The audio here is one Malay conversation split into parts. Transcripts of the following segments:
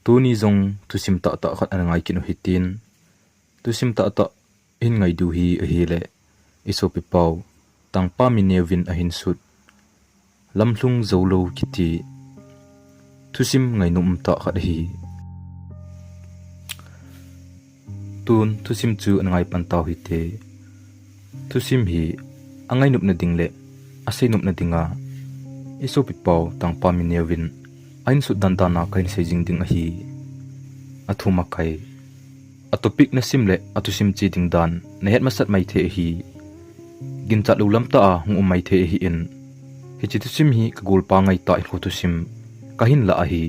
Tuni zong Thusim ta ta khat anangai kin hitin Thusim ta ta in ngai du hi a hi le iso pi pau Tangpa Minneo vin a hin sut Lamlhung Joulou kiti Thusim ngai num ta khat hi Tun Thusim chu anangai pan taw hi te Thusim hi angai nup na ding le asai nup na dinga iso pi pau Tangpa Minneo vin ain su dandana kain sejing ding a hi athuma kai atopik na simle atusim chi ding dan na het masat mai the hi gin chat ulam ta a hung mai the hi in hi chi tusim hi kagul pa ngai ta ho tusim kahin la a hi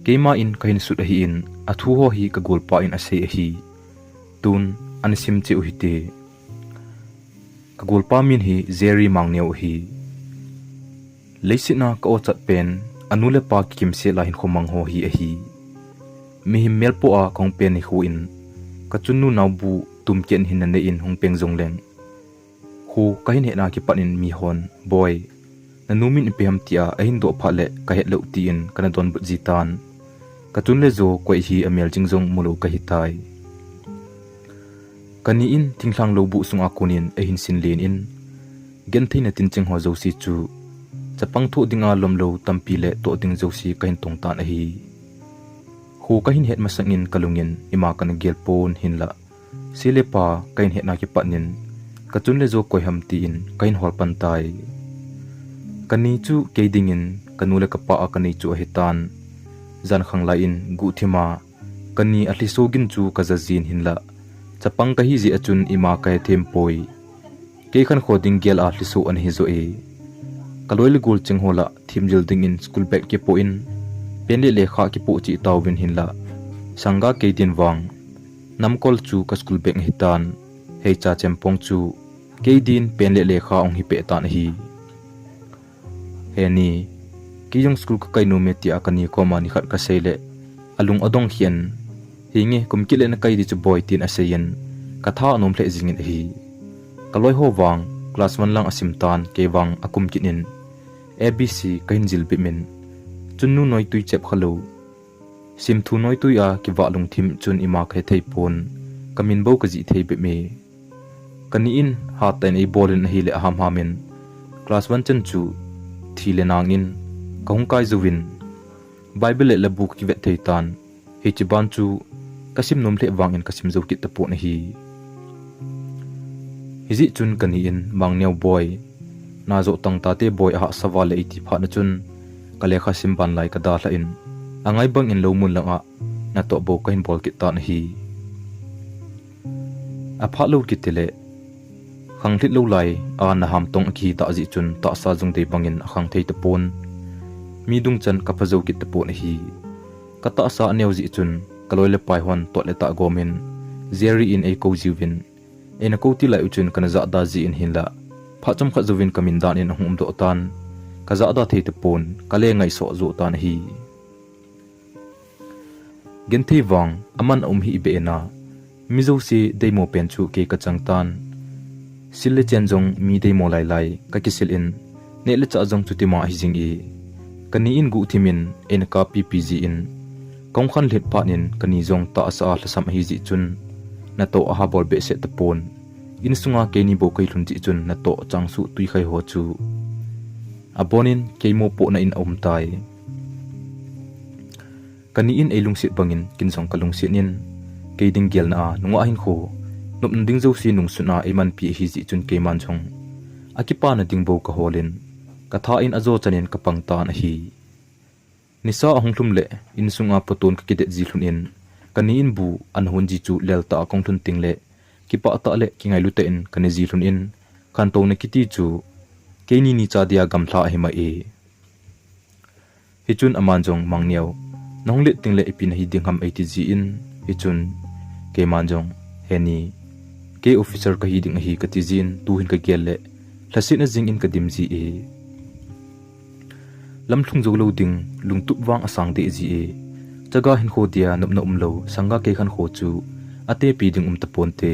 keima in kahin sut a hi in athu ho hi kagul pa in ase a hi tun anisim chi u hi te kagul pa min hi zeri mangneu hi leisina ka o chat pen anule pa kim se la hin khomang ho hi a hi mi him melpo a kong pen hi hu in kachunnu naubu tumken hin na in hung peng jong leng hu kahin he na ki panin mi hon boy nanumin ipem tia ahin do phale ka het lo ti in kana don bu jitan kachun le zo koi hi amel jingjong mulo ka hitai kani in thingthlang lo bu sunga kunin ahin sin len in gen theina tin ching ho zo si chu chapang thu dinga lomlo tampi le to ding zo si kahin tong tan a hi hu kahin het masangin kalungin ima kan gelpon hinla silepa kahin het na ki panin kachun le zo koi ham ti in kahin hol pan tai kani chu keidingin kanule kapa a kani chu hitan zan khanglai in gu thima kani athli sogin chu kazazin hinla chapang ka hi ji achun ima kai thempoi ke khan khoding gel a hlisu an hi zo e kaloil gul chinghola thimjil ding in school bag ke po in penle lekha ki po chi tawin hinla sanga keidin wang namkol chu ka school bag hitan hei cha chempong chu keidin penle lekha ong hi pe tan hi heni kiyong school ka kainu me ti akani ko mani khat ka seile alung adong hian hinge kumkile na kai di chu boy tin aseyen katha anom hle jingin hi kaloi ho wang class 1 lang asim tan ke wang akum kinin abc kain jil bimin chunnu noi tui chep khalo sim thu noi tui a ki wa lung thim chun ima khe thei pon kamin bo ka ji thei be me kani in ha ten ei bolin hi le ham hamin class 1 chen chu thile nangin kahung kai zuwin bible le book ki vet thei tan hi chi ban chu kasim nom le wangin kasim zo ki tapo na hi hizi chun kani in mangneu boy na zo tang ta te boy ha sawale iti pha na chun kale kha sim ban lai ka da la in angai bang in lo mun langa na to bo kain bol ki ta na hi a pha lo ki tele khang thit lo lai a na ham tong ki ta ji chun ta sa jung de bangin khang thei ta pon mi dung chan ka phazo ki ta pon hi ka ta sa neu ji chun kaloi le pai hon to le ta gomin zeri in a ko jiwin ena ko ti lai uchun kana za da ji in hinla pha cham kha zuwin kamin dan in hum do tan ka za da thei ta pon kale ngai so zo tan hi gen thei wang aman hi be na mizo si demo pen chu ke ka chang tan sille chen jong mi demo lai lai ka kisil in ne le cha jong chu ti ma hi jing e kani in gu thimin en ka ppg in kong khan let pa nin kani jong ta sa hlasam hi ji chun na to a ha bol be se ta pon in sunga ke ni bo kai lun ji chun na to chang su tui khai ho chu abonin keimo po na in om tai kani in elung sit bangin kin jong kalung sit nin keiding gel na nunga hin kho nup ding zo si nung suna eman pi hi ji chun ke man chong akipa na ding bo ka holin katha in azo chanin kapang ta na hi nisa ahonglum le in sunga potun ka kide ji hlun in kani in bu an hun ji chu lel ta kong thun ting le ki pa ta le ki ngai lu te in kani ji hlun in khan to na kiti chu ke ni ni cha dia gam thla hi ma e hi chun aman jong mangneu nong le ting le ipin hi ding ham ati ji in hi chun ke man jong heni ke officer ka hi ding hi ka ti jin tu hin ka gel le thlasin a jing in ka dim ji e lamlhung Joulou ding lungtup wang asang de ji e chaga hin kho dia nop na umlo sanga ke khan kho chu ate pi ding tapon te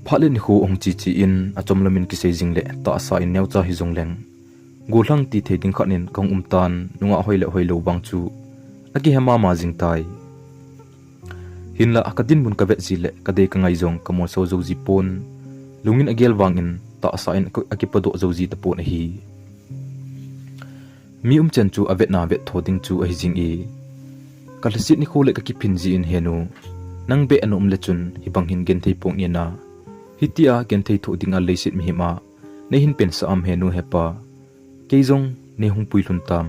phalen kho ong chi chi in achom lamin ki sejing le ta sa in neu cha hi jong leng golang ti the ding khanin kong tan nunga hoile hoilo bang chu agi hema ma jing tai hinla akadin mun ka vet zile kadei ka ngai jong kamo so zo ji pon lungin agel wangin ta asain aki pado zo ji ta pon hi mi chen chu avet na vet thoding chu a jing e kalsit ni khole ka ki phin ji in henu nang be anum le chun hi bang hin gen thei pong ina hitia gen thei thoding a leisit mi hima nei hin pen sa am henu hepa keizong ne hung pui lun tam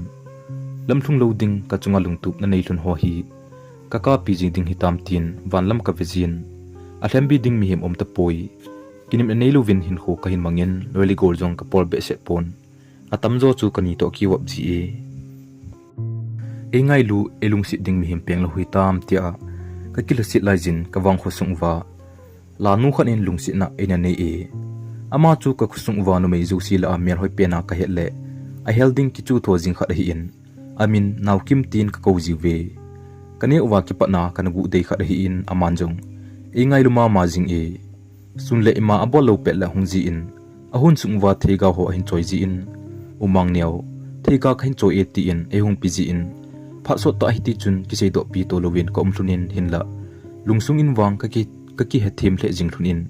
lamlhung loading ka chunga lungtup na nei lun ho hi kaka pi jing ding hitam tin van lam ka vezin a hlembi ding mi him om ta poi kinim nei lovin hin kho ka hin mangin loili gol jong ka por be se pon atam zo chu kani to ki wap ji e ngai lu elung si ding mi him peng lo hui tam tia ka kilasit lai jin ka wang khosung wa la nu khan in lung si na ina nei e ama chu ka khusung wa no mei zu si la mer hoi pe na ka hele a helding ki chu tho jing kha hi in amin naw kim tin ka ko ji ve kane uwa ki patna kanagu dei kha hi in aman jong e ngai lu ma ma jing e sun le ma abol lo pe la hung ji in ahun sung wa thega ho hin choi ji in umang neo thega khain choi e ti in e hung pi ji in pha so ta hi ti chun ki sei do pi to lovin ko umthunin hin la lungsung in wang ka ki he them le jing thun in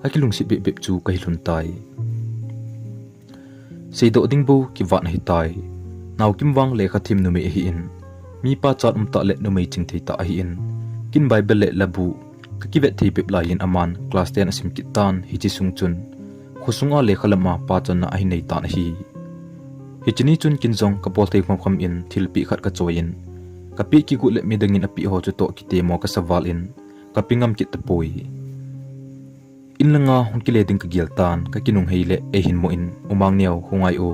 aki lungsi be be chu ka hi lun tai sei do ding bo ki wa na hi tai naw kim wang le kha thim nu me hi in mi pa chat ta le nu mei ching thei ta hi in kin bible le labu ka ki vet thei pip lai in aman class 10 asim ki tan hi chi sung chun khusunga le khalama pa chan na ai nei ta na hi hichini chun kinjong ka pol thei kham in thil pi khat ka choin ka pi ki gu le mi dangin api ho chu to ki te mo ka sawal in ka pingam ki tapoi in langa hon ki le ding ka gel tan ka kinung hei le e hin mo in umang neo hungai o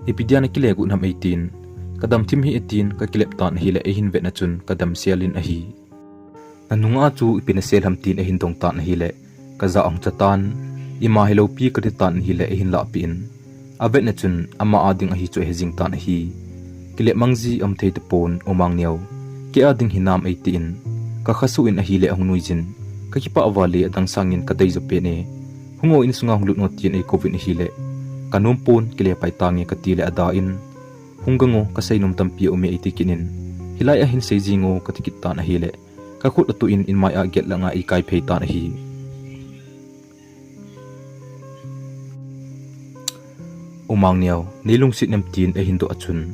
epidiana ki le gu nam 18 kadam thim hi 18 ka kilep tan hi le e hin ve na chun kadam sialin a hi nanunga chu ipina sel ham tin e hin dong tan hi le ka za ong chatan ima helo pi ka ti tan hi le e hin la pin avet na chun ama ading a hi chu hejing tan hi kile mangji am thei te pon omang neo ke ading hinam 18 ka khasu in a hi le hung nuijin ka ki pa awali adang sangin ka dei zo pe ne hungo in sunga hunglut no tin e covid hi le kanum pon kile pai tangi ka ti le ada in hunggango kasay num tampi umi itikinin hilay ahin say jingo katikit ta na hile kakut atuin in may aget lang nga ikay pay ta na hi umang niyaw nilungsit nam tin ay hindo atsun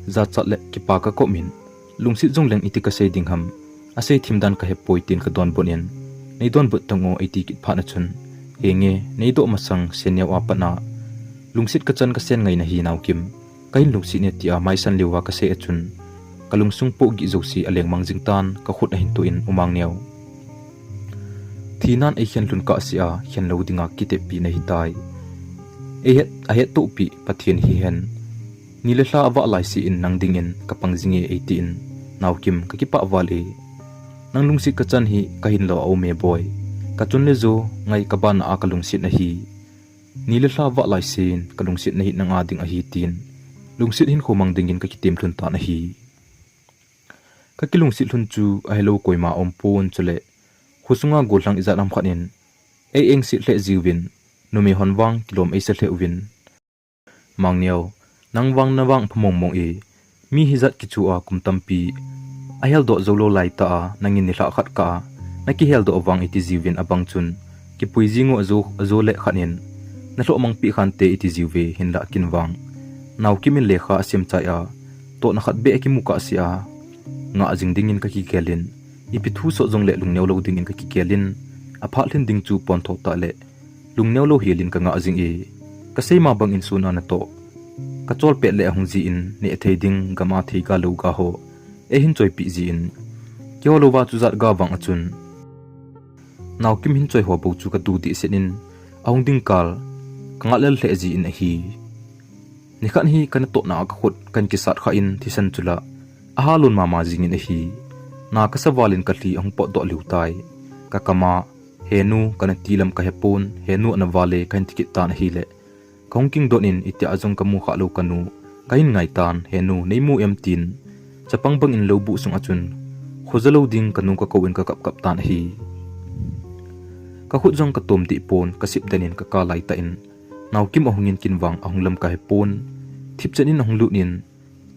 zat le kipa ka komin lungsit zong lang iti kasay dingham asay timdan kahepoy tin ka don bonin nay don but tango ay tikit pa na chun henge nay do masang senyaw apat na lungsit kachan kasen ngay na hinaw kim kain lungsi ne tia mai san liwa ka se achun kalungsung po gi zosi aleng mangjing tan ka khut a hin tuin umang neo thinan e hian lun ka sia hian lo dinga kite pi na hitai a het to pi pathian hi hen nile hla awa lai si in nang dingin ka pangjinge 18 naw kim ka ki pa wali nang lungsi ka chan hi ka hin lo au me boy ka chun le zo ngai ka ban a ka lungsi na hi nile hla awa lai sin ka lungsi na hi nang a ding a hi tin lungsit hin khomang dingin ka kitim thun ta na hi ka kilungsit thun chu a hello koima ompon chule khusunga golhang izat am khanin e eng si hle jiwin numi honwang kilom e se hle win mangneo nangwang nawang phomong mong e mi hizat ki chu a kumtampi a hel do Joulou lai ta nangin ni hla khat ka na ki hel do awang iti jiwin abang chun ki puijingo azo le khanin na hlo mang pi khan te iti jiwe hinla kinwang naw kimin lekha asim chaya to na khat be ki muka sia nga jing dingin ka ki kelin ipi thu so jong le lungneu lo dingin ka ki kelin apha hlin ding chu pon tho ta le lungneu lo hialin ka nga jing e ka seima bang in suna na to ka chol pe le hung ji in ne thei ding gama thei ka lo ga ho e hin choi pi ji in kyo lo wa chu zat ga wang achun naw kim hin choi ho bo chu ka tu ti senin ahung ding kal kanga lel hle ji in a hi nikhan hi kan to na ka khut kan ki sat kha in thisan chula ahalun mama jingin a hi na ka sawalin ka hli ang po do liutai ka kama henu kan tilam ka hepon henu na wale kan tikit tan hi le kongking donin itia ajong kamu kha lo kanu kain ngai tan henu neimu em tin chapang bang in lobu sung achun khojalo ding kanu ka kowin ka kap tan hi ka khut jong ka tom ti pon ka sip denin ka ka lai ta in naw kim ahungin kinwang ahunglam ka hepon thip chanin ahung lunin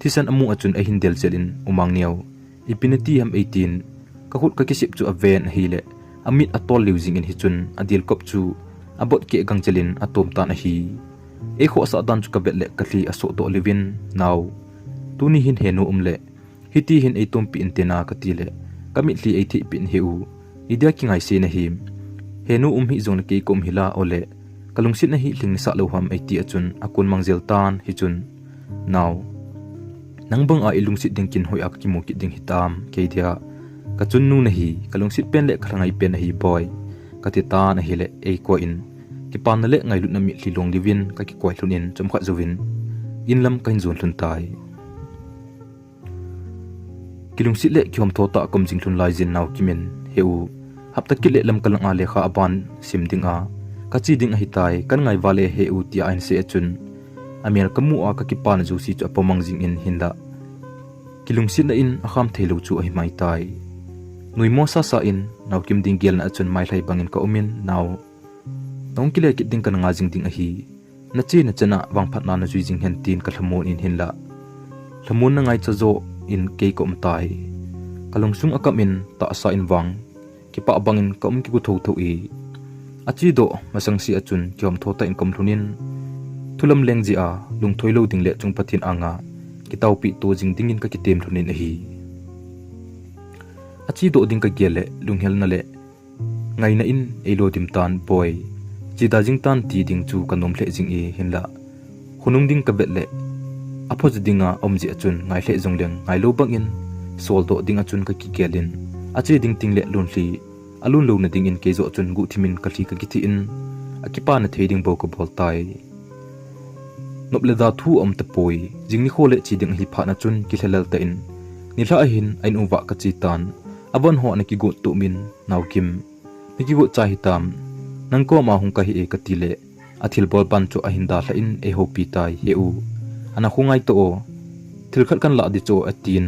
thisan amu achun a hindel chelin umang neo ipinati ham 18 kahut ka kisip chu aven hile amit atol losing in hichun adil kop chu abot ke gangchelin atom tan hi e kho sa dan chu ka betle kali aso do livin now tuni hin henu umle hiti hin eitom pi intena katile kamit li eithi pin heu idia ki ngai se na him henu hi zong ke kom hila ole kalungsit na hi ling sa loham eiti achun akun mangjel tan hichun now nangbang a ilungsit ding kin hoi ak ki mo ki ding hitam ke dia kachun nu na hi kalungsit pen le khrangai pen hi boy katita na hi le e ko in ki pan le ngai lut na mi hlilong livin ka ki koi hlunin chom kha zovin inlam kain zon hlun tai kilungsit le kyom thota kom jing hlun lai jin naw kimen heu hapta ki le lam kalang a le kha aban sim ding a kachi ding hi tai kan ngai wale heu ti ain se chun amel kamu a ka ki pan ju si chu apomang jing in hinda kilungsit na in akham thelo chu ai mai tai nui mo sa in naw kim ding gel na chun mai lai bangin ka umin naw nong kile ki ding kan nga jing ding a hi na chi na chana wang phat na na jui jing hen tin ka thamon in hinla thamon na ngai chazo in ke kom tai kalungsung akamin ta sa in wang ki pa bangin kom ki bu tho tho e achi do masang si achun kyom thota in kom thunin thulam leng ji a lung thoilo ding le chung pathin anga ki tau pi to jing ding in ka ki tem thunin a hi achi do ding ka gele lunghel na le ngai na in elo dim tan boy chi da jing tan ti ding chu kanom hle jing e hinla hunung ding ka bet le aphoz dinga omji achun ngai hle jong leng ngai lo bang in sol do ding achun ka ki gelin achi ding ting le lun hli alun lo na ding in ke zo achun gu thimin ka thli ka ki ti in akipa na theding bo ko bol tai noble da thu om te poi jing ni khole chi ding hi pha na chun ki thelal ta in ni hla hin ain uwa ka chi tan abon ho na ki go tu min naw kim ni ki go cha hi tam nang ko ma hung ka hi e ka ti le athil bol pan chu a hinda hla in e ho pi tai heu ana khungai to o thil khat kan la di cho atin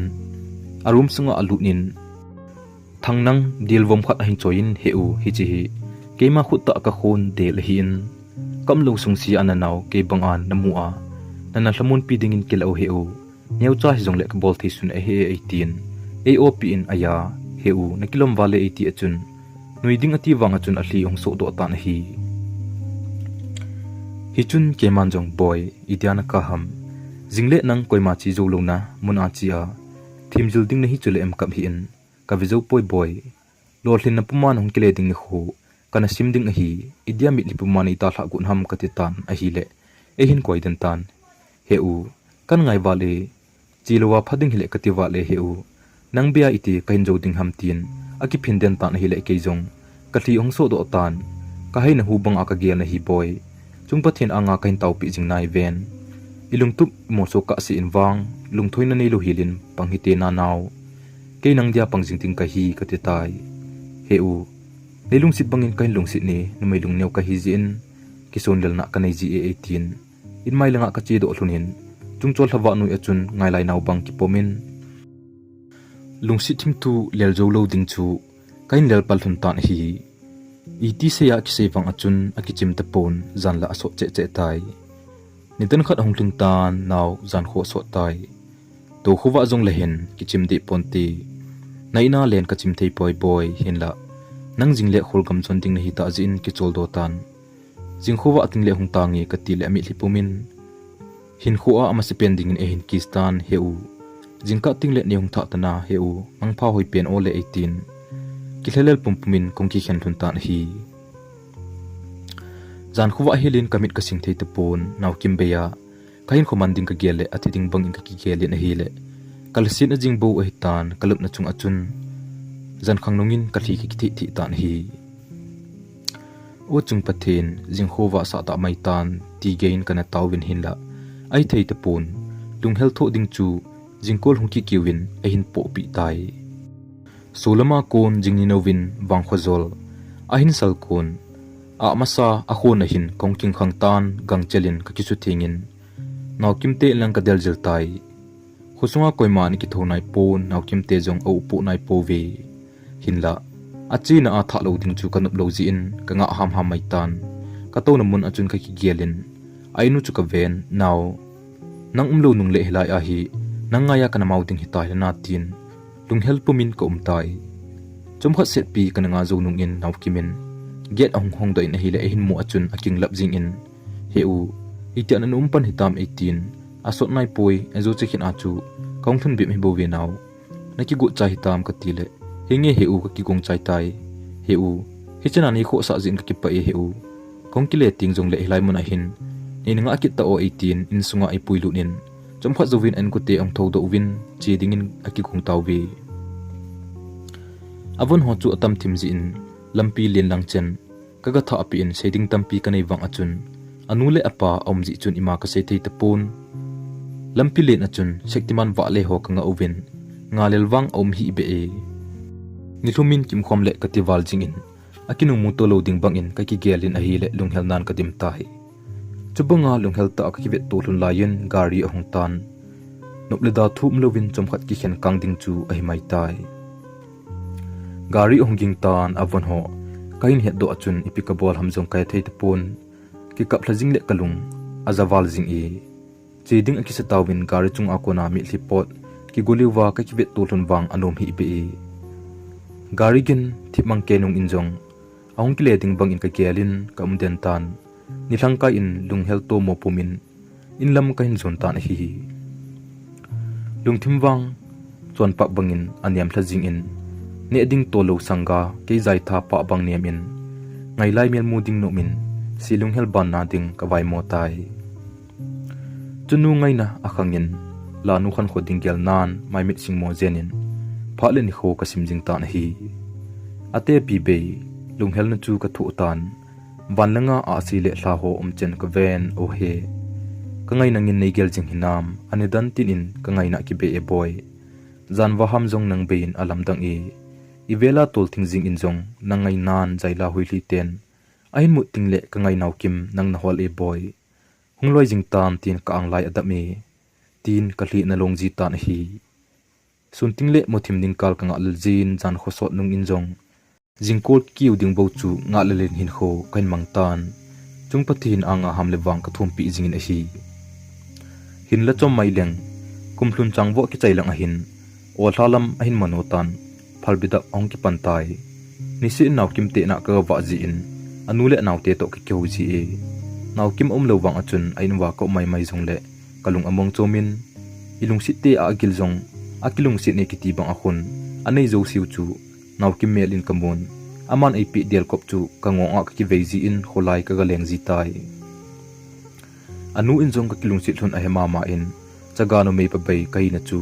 arum sunga alunin thangnang dilwom khat hin choin heu hi chi hi keima khutta ka khon del hin kamlo sungsi ananaw ke bangan namua nana hlamun pi dingin kelo heu neu cha hi jongle ka bol thi sun a he 18 aop in aya heu nakilom wale 80 achun nuiding ati wanga chun a hli ong so do ta na hi hichun keman jong boy idiana ka ham jingle nang koima chi Joulou na muna chia thimjul ding na hi chule em kam hi in ka vizo poi boy lor hlin na puman hong kile ding ni khu kana sim ding a hi idia mi li pumani ta thla gun ham ka ti tan a hi le e hin koi den tan heu kan ngai wale chilowa phading hile ka ti wale heu nang bia iti kain jo ding ham tin aki phin den tan hi le ke jong ka thli ong so do tan ka hai na hu bang aka gel na hi boy chung pathin anga kain tau pi jing nai ven ilung tup mo so ka si inwang lung thoi na nei lo hilin panghite na naw ke nang dia pangjing ting ka hi ka ti tai heu leilung sit bangin kain lung sit ni numai lung neu ka hi jin kison lel na ka nei ji 18 in mai langa ka chi do hlunin chung chol hawa nui achun ngai lai naw bang ki pomin lung sit thim tu lel Joulou ding chu kain lel pal thun tan hi iti se ya ki sevang achun akichim ta pon zan la so che che tai nitan khat hong tlung tan naw zan kho so tai to khuwa jong le hen kichim di ponti naina len ka chim thei poi boy hin la nang jingle khulgam chon ding na hi ta jin ki chol do tan jing khuwa ating le hung tangi ka ti le mi hlipumin hin khuwa ama se pen ding in e hin kistan heu jingka ting le neung tha tana heu mangpha hoi pen ole 18 ki thlelel pumpumin kongki khen thun tan hi zan khuwa helin kamit ka sing thei te pon naw kim beya kain khoman ding ka gele athi ding bang in ka ki gele na hi le kalsin ajing bo a hitan kalup na chung achun zan khangnungin ka thli ki thi thi tan hi o chung pathin jing khowa sa ta mai tan ti gain kana tawin hinla ai thei te pon lung hel tho ding chu jingkol hungki kiwin a hin po pi tai solama kon jingni novin wang khozol a hin sal kon a masa a khona hin kongking khangtan gangchelin ka kisu thingin naw kimte lang ka del jel tai khusunga koima ni ki thonai pon naw kimte jong au pu nai po ve hinla achi na a tha lo ding chu kanup lo ji in ka nga ham ham mai tan ka to na mun achun ka ki gelin ainu chu ka ven naw nang umlo nung le hilai a hi nang nga ya kana mau ding hitai na tin lunghel pumin ka umtai chom khat set pi kananga zo nung in naw kimin get ong hong doi na hile hin mu achun aking lap jing in heu itian an umpan hitam 18 asot nai poi azo chekhin achu kong thun bim hi bo ve naw naki gu chai hitam ka tile hinge heu ka ki gong chai tai heu hichana ni kho sa jin ka ki pa e heu kong ki le ting jong le hilai mun a hin ni nga ki ta o 18 in sunga ai puilu nin chom khat zovin an ku te ong tho do win chi ding in aki khong taw ve avon ho chu atam thim ji in lampi len lang chen kaga tha api in shading tampi kanai wang achun anule apa omji chun ima ka sei thei tapun lampi len achun shaktiman wa le ho kanga ovin ngalel wang om hi be e nilumin kim khom le katiwal jing in akinu mu to loading bang in ka ki gelin a hi le lunghel nan ka dim tai chubanga lunghel ta ka ki vet to lun layen gari a hong tan nople da thum lovin chom khat ki khen kang ding chu a hi mai tai gari onging tan avon ho kain het do achun ipikabol hamjong kai thei tapon ki kap thlajing le kalung azawal jing e cheding aki satawin gari chung akona mi hlipot ki guliwa ka ki vet tulun wang anom hi be e gari gin thipmang kenung injong aung ki leding bang in ka kelin ka umden tan nithangka in lunghel to mo pumin in lam ka hin zon tan hi lungthim wang chon pa bangin aniam thlajing in ne ding tolo sanga ke zai tha pa bang niam in ngai lai mel muding no min silung hel ban na ding ka vai mo tai chunu ngai na akhangin lanu khan khoding gel nan mai mit sing mo zenin phale ni kho ka simjing ta na hi ate pi be lunghel na chu ka thu tan wanlanga a si le hla ho chen ka ven o he ka ngai nangin nei gel jing hinam anidan tin in ka ngai na ki be e boy zanwa ham jong nang bein alam dang e ivela tol thing jing in jong nangai nan jaila huili ten ain mu tingle ka ngai naw kim nang na hol e boy hungloi jing tan tin ka anglai adame tin ka hli na longji tan hi sun tingle mothim ding kal ka ngal jin jan khosot nung in jong jingkol kiu ding bo chu nga lelen hin kho kain mang tan chung pathin anga hamle wang ka thum pi jing in a hi hin la chom mai leng kumhlun changwo ki chailang a hin o thalam a hin mano tan phalbida ong ki pantai nisi naw kim te na ka wa ji in anule naw te to ki keu ji e naw kim lo wang achun ain wa ko mai mai jong le kalung among chomin ilung si te a gil jong akilung si ne ki ti bang akhun anei zo siu chu naw kim mel in kamun aman ai pi del kop chu kangonga ki veji in kholai ka galeng ji tai anu in jong ka kilung si thun a hema ma in chagano me pa bai kai na chu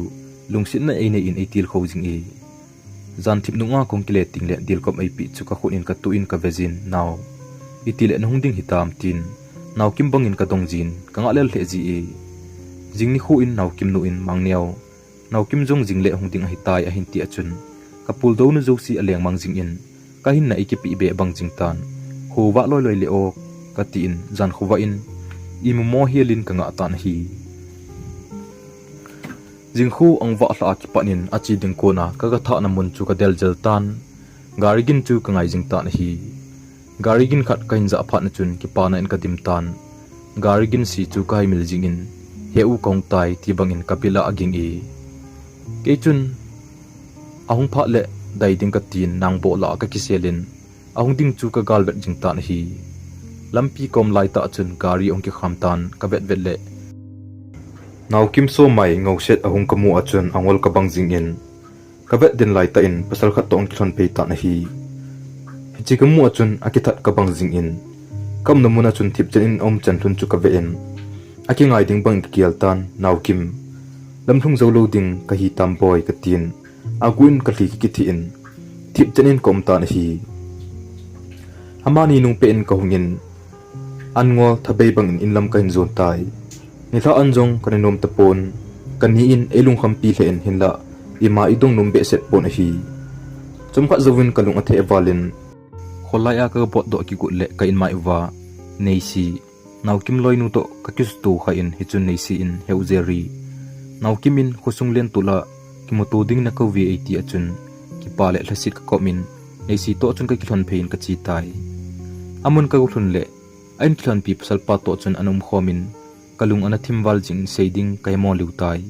lungsit na eine in aitil khojing e zan thip nunga kongkile tingle dil kop ai pi chu ka khun in ka tu in ka vezin naw itile nung ding hitam tin naw kim bang in ka dongjin ka ngalel the ji e jingni khu in naw kim nu in mangneo naw kim jong jingle hong ding hitai a hin ti achun kapul do nu josi aleng mangjing in ka hin na ikipi be bang jingtan ho wa loi loi le o ka ti in jan khuwa in imu mo hialin ka nga tan hi jingkhu angwa hla ki panin achi ding kona kaga tha na mun chu ka del jel tan garigin chu ka ngai jing tan hi garigin khat kain za phat na chun ki pana in ka dim tan garigin si chu kai mil jing in heu kong tai ti bang in kapila aging e ke chun ahung pha le dai ding ka tin nang bo la ka kiselin ahung ding chu ka galvet jing tan hi lampi kom lai ta chun gari ong ki kham tan ka vet vet le naw kim so mai ngauset ahung kamu achun angol ka bang jing in ka vet din lai ta in pasal khat tong thon pe ta na hi chi kamu achun akithat ka bang jing in kam namuna chun thip chen in om chan thun chu ka ve en aki ngai ding bang kial tan naw kim lamlhung Joulou ding ka hi tam boy ka tin aguin ka hli ki thi in thip chen in kom ta na hi amani nung pe in ka hungin anngol thabei bang in lam ka in zon tai nitha anjong kaninom tapon kani in elung khampi le en hinla ima idong numbe set pon hi chumkha zawin kalung athe evalin kholaya ka bot do ki gule ka in mai wa neisi nawkim loinu to ka kis tu kha in hichun neisi in heuzeri nawkimin khusung len tula kimoto ding na ka VAT achun ki pale hlasit ka komin neisi to chun ka kilhon phein ka chi tai amun ka gulhun le ain kilhon pi pasal pa to chun anum khomin kalung ana thimwal jing seiding kai mo liutai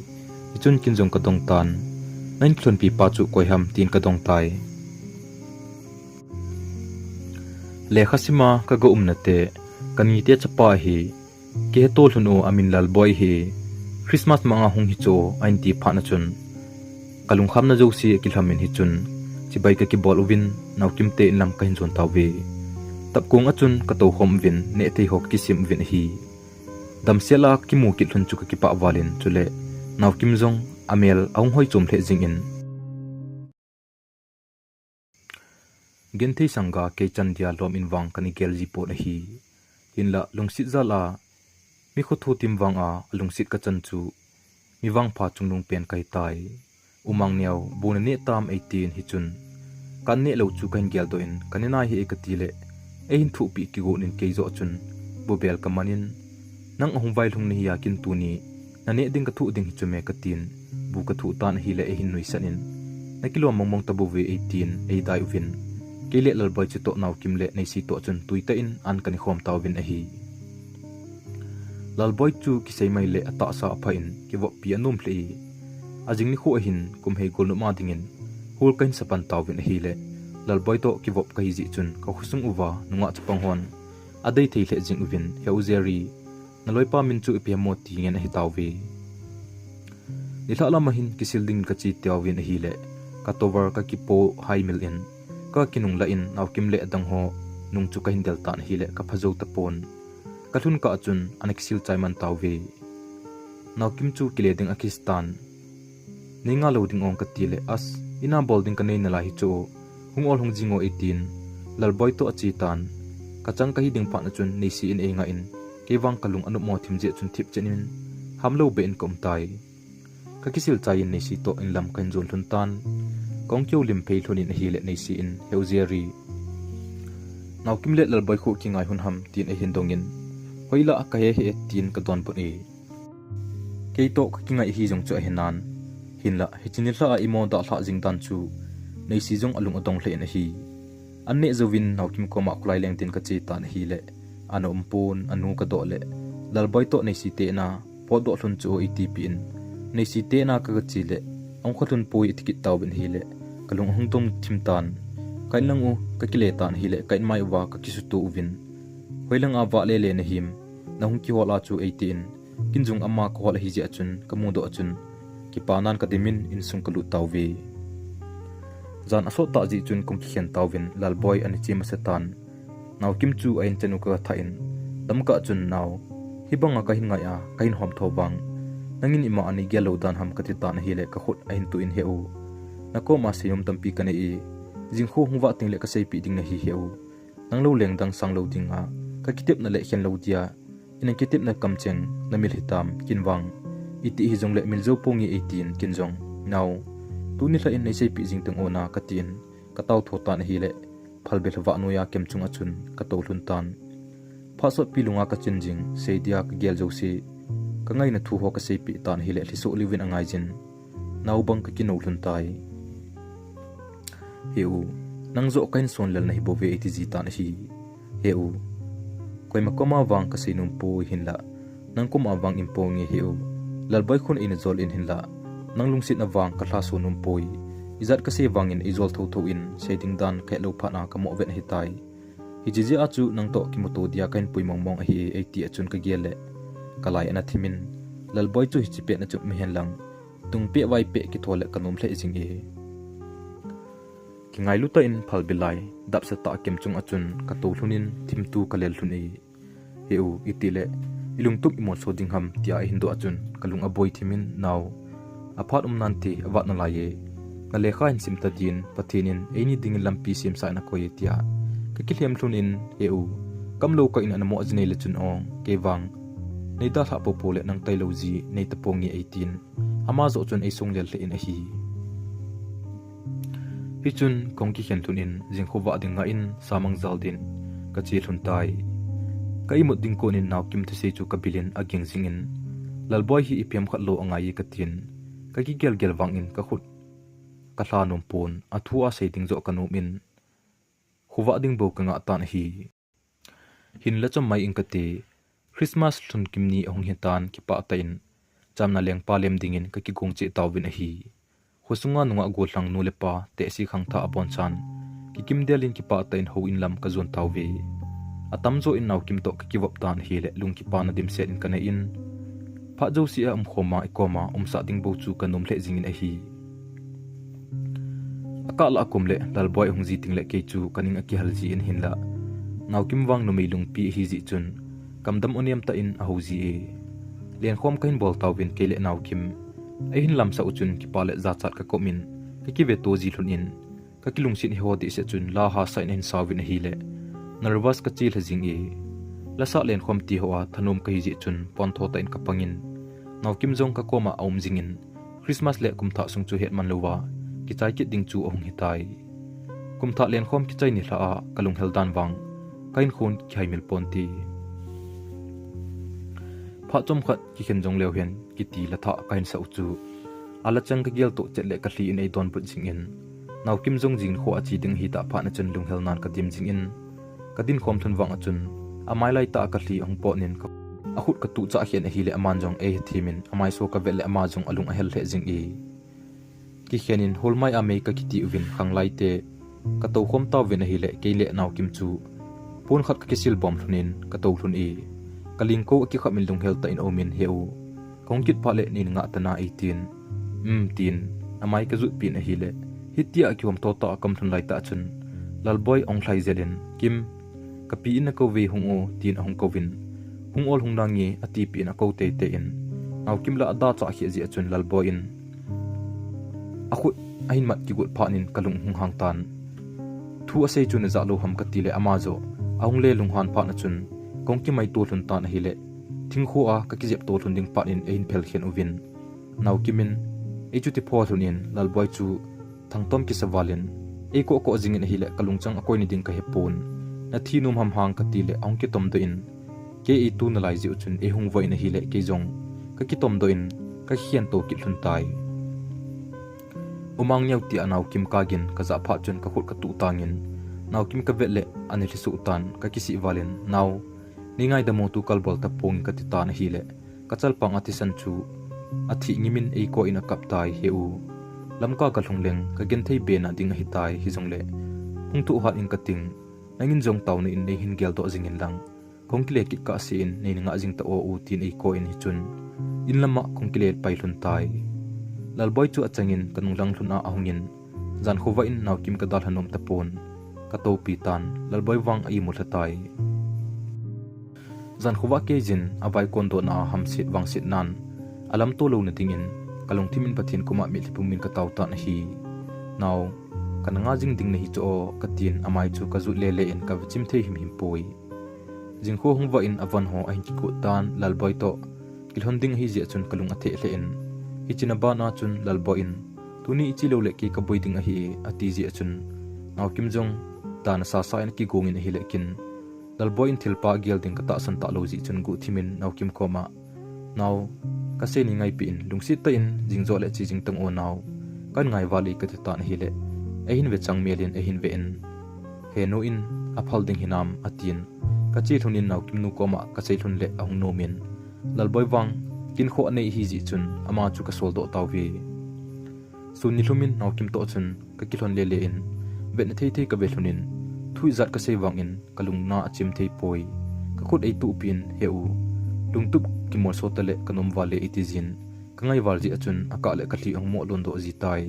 ichun kinjong ka dong tan nain thlun pi pa chu koi ham tin ka dong tai le khasima ka go na te kani te chapa hi ke to hlunu amin lal boy hi Christmas manga hung hi cho ain ti pha na chun kalung kham na jo si kilhamin hi chun chibai ka ki bol win naw kim te lam ka hin chon tawe tap kong achun ka to hom win ne te hok ki sim win hi dam sela ki mu ki thun chu ka ki pa walin chule naw kim jong amel aung hoi chom the jing in genthei sanga ke chandia lom in wang kani gel ji po na hi hinla lungsit zala mi kho thu tim wang a lungsit ka chan chu mi wang pha chunglung pen kai tai umang niaw bun ne tam 18 hi chun kan ne lo chu kan gel do in kanina hi ekatile e hin thu pi ki go nin ke zo chun bobel kamanin nang ahum vai lung ni ya kin tu ni na ne ding ka thu ding hi chume ka tin bu ka thu tan hi le e hin nui sanin na kilo mongmong tabu ve 18 e dai win ke le lal bai chu to naw kim le nei si to chun tuita in an kan khom taw win a hi lal boy chu ki sei mai le ata sa pha in ki wo pi anum hle ajing ni khu a hin kum hei gol no ma dingin hul kain sapan taw win a hi le lal boy to ki wo ka hi ji chun ka khusung uwa nunga chapang hon adei thei le jing win heu zeri na loi pa min chu pi mo ti ngen a hi taw ve ni la lama hin ki silding ka chi taw win a hi le ka tower ka ki po high mil in ka kinung la in naw kim le dang ho nung chu ka hin del tan hi le ka phajo ta pon ka thun ka chun anek sil chai man taw ve naw kim chu kile ding akistan ninga loading ong ka ti le as ina bolding ka nei na la hi chu hung ol hung jingo 18 lal boy to achi tan ka chang ka hi ding pa na chun nei si in e nga in ke wang kalung anu mo thim je chun thip chenin hamlo be in kom tai ka kisil chai in nei si to in lam kan zon thun tan kong kyo lim phei thunin hi le nei si in heuzeri naw kim le lal boy khu ki ngai hun ham tin e hin dongin hoila ka he he tin ka don pu ni ke to ki ngai hi jong chu a hinan hinla hichinil hla imo da hla jing dan chu nei si jong alung atong hle na hi anne zowin naw kim ko ma kulai leng tin ka chi tan hi le ano umpun anu ka do le lal boy to nei si te na po do hlun chu itp in nei si te na ka chi le ong khathun pui tikit taw bin hi le kalung hung tom thim tan kain lang u ka kile tan hi le kain mai wa ka kisu tu win hoilang a wa le le na him na hung ki hola chu 18 kinjung amma ko hol hi je achun kamu do achun ki panan ka dimin in sung kalu taw ve zan aso ta ji chun kum khian taw win lal boy ani chi ma setan naw kim chu ain chenu ka tha in damka chun naw hibanga ka hin ngai a kain hom tho bang nangin ima ani gelo dan ham ka ti tan hi le ka khot ain tu in heu nako ma seyum tampi ka nei jingkho hungwa ting le ka sei pi ding na hi heu nang lo leng dang sang lo ding a ka kitep na le hian lo dia in kitep na kam cheng na mil hitam kinwang iti hi jong le mil zo pongi 18 kinjong now tu ni la in nei sei pi jing teng ona ka tin ka taw tho tan hi le phalbel wa nu ya kem chung achun ka to hlun tan phaso pilunga ka chinjing seidia ka gel jo si ka ngai na thu ho ka sei pi tan hi le hliso liwin angai jin naw bang ka kino hlun tai heu nang zo kain son lal na hi bo ve iti ji tan hi heu koi ma koma wang ka sinum pu hinla nang koma wang impo nge heu lalbai khun in zol in hinla nang lungsit na wang ka thla sonum poi izat ka se wangin izol tho tho in setting dan ka lo phana ka mo ven hi tai hijiji achu nang to ki moto dia kain pui mongmong hi 80 achun ka gele kalai ana thimin lalboi chu hichipe na chu mi henlang tung pe wai pe ki thole kanum hle jing e ki ngai luta in phal bilai dap sa ta kem chung achun ka to hlunin thim tu kalel hlun e heu itile ilung tuk imo so ding ham tia hindu achun kalung aboi thimin naw aphat nanti awat na laye kale kha in sim ta din pathinin eni ding lampi sim sa na koye tia ka kilhem hlun in heu kamlo ka in anamo ajnei le chun ong ke wang nei da tha po le nang tailo ji nei ta pongi 18 ama zo chun ei sung lel hle in a hi hi chun kongki khen thun in jing khowa ding nga in samang zal din ka chi hlun tai ka imut ding ko nin naw kim these chu kabilin aging singin lalboy hi ipiam khatlo angai ka tin ka ki gel gel wang in ka khut ka thla nom pon athua setting zo kanum in khuwa ding bo ka nga tan hi hin la cham mai in ka te Christmas thun kimni ong hitan ki pa tain chamna leng pa lem dingin ka ki gong che tawin a hi husunga nunga golang nulepa te si khang tha apon chan ki kim delin ki pa ta in ho in lam ka zon tawve atamzo in naw kim to ki kiwap tan hi le lung ki pa na dim set in kana in pha jo si a khoma ikoma sa ding bo chu kanum le jingin a hi akala akumle dalboy hungji tingle ke chu kaning a ki halji in hinla naw kim wang no meilung pi hi ji chun kamdam oniam ta in a hoji e len khom kain bol tawin ke le naw kim a hin lam sa uchun ki pale za chat ka komin ka ki ve to ji hlun in ka kilung sin hi hodi se chun la ha sa in sawin hi le nervous ka chil hajing e la sa len khom ti hoa thanum ka hi ji chun pon tho ta in ka pangin naw kim jong ka koma aum jingin Christmas le kum tha sung chu het man lowa ki chai ki ding chu ong hitai kum tha len khom ki chai ni hla a kalung heldan wang kain khun khai mil ponti pha chom khat ki khen jong leo hian ki ti la tha kain sa uchu ala chang ka gel to chetle ka hli in ei don put jing in naw kim jong jing kho achi ding hi ta pha na chen lung hel nan ka dim jing in ka din khom thun wang achun amai lai ta ka hli ong po nin ka ahut ka tu cha hian hi le aman jong e thimin amai so ka vele ama jong alung a hel le jing e ki khenin holmai a mei ka kiti uvin khanglai te ka to khom ta ven hi le ke le naw kim chu pun khat ka kisil bom thunin ka to thun e kaling ko ki khamil lung hel ta in omin heu kongkit pha le nin nga tana 18 tin amai ka zut pin hi le hitia ki hom to ta kam thun lai ta chun lalboy ong thlai zelin kim ka pi in ko ve hung o tin hong ko win hung ol hung dangi ati pi na ko te te in naw kim la da cha hi ji chun lalboy in akhut ahin mat ki gut phanin kalung hung hang tan thu ase chun za lo ham ka ti le amazo aung le lung han pha na chun kongki mai to thun tan hi le thing kho a ka ki jep to thun ding pa in ein phel khen uvin naw kimin e chu ti pho thun in lalboy chu thangtom ki sawalin e ko ko jingin hi le kalung chang akoi ni ding ka hepon na thinum ham hang ka ti le aung ki tom do in ke e tu na lai ji uchun e hung voi na hi le ke jong ka ki tom do in ka hian to ki thun tai umang nyau ti anaw kim kagin ka za pha chun ka khut ka tu tangin naw kim ka vele ani li su tan ka kisi walin naw ningai da mo tu kalbol ta pong ka ti ta na hi le ka chal pang ati san chu athi ngimin e ko in a kap tai heu lamka ka thlungleng ka gen thei be na ding hi tai hi jong le hung tu hat in ka ting nangin jong taw na in nei hin gel do jingin lang kongkile ki ka si in nei nga jing ta o u tin e ko in hi chun in lama kongkile pai hlun tai lalboy chu achangin kanung lang hluna ahungin zan khowa in naw kim ka dal hanom tapon ka to pi tan lalboy wang ai mu thatai zan khowa ke jin abai kondo na hamsit wangsit nan alam to lo na tingin kalung thimin pathin kuma mi thipumin ka tawta na hi naw kananga jing ding na hi cho katin amai chu ka zu le le in ka chim thei him him poi jing kho hungwa in avan ho a ki ku tan lalboy to kilhon ding hi je chun kalung athe le in ichina ba na chun lalbo in tuni ichi lo le ki ka boiding a hi ati ji achun naw kim jong dan sa sa in ki gongin hi le kin lalbo in thilpa gel ding ka ta san ta lo ji chun gu thimin naw kim koma naw ka se ni ngai pi in lungsit ta in jingzo le chi jing tang o naw kan ngai wali ka ta na hi le a hin ve chang melin a hin ve in he no in aphal ding hinam atin ka chi thunin naw kim nu koma ka sei thun le ahung no min lalboi wang kin kho nei hi ji chun ama chu ka sol do tawwi sun ni hlumin naw kim to chun ka kilon le le in ven thei thei ka ve hlunin thui zat ka sei wang in kalung na achim thei poi ka khut ei tu pin heu lungtup ki mor so tale kanom wale itizin ka ngai war ji achun aka le ka thli ang mo lon do ji tai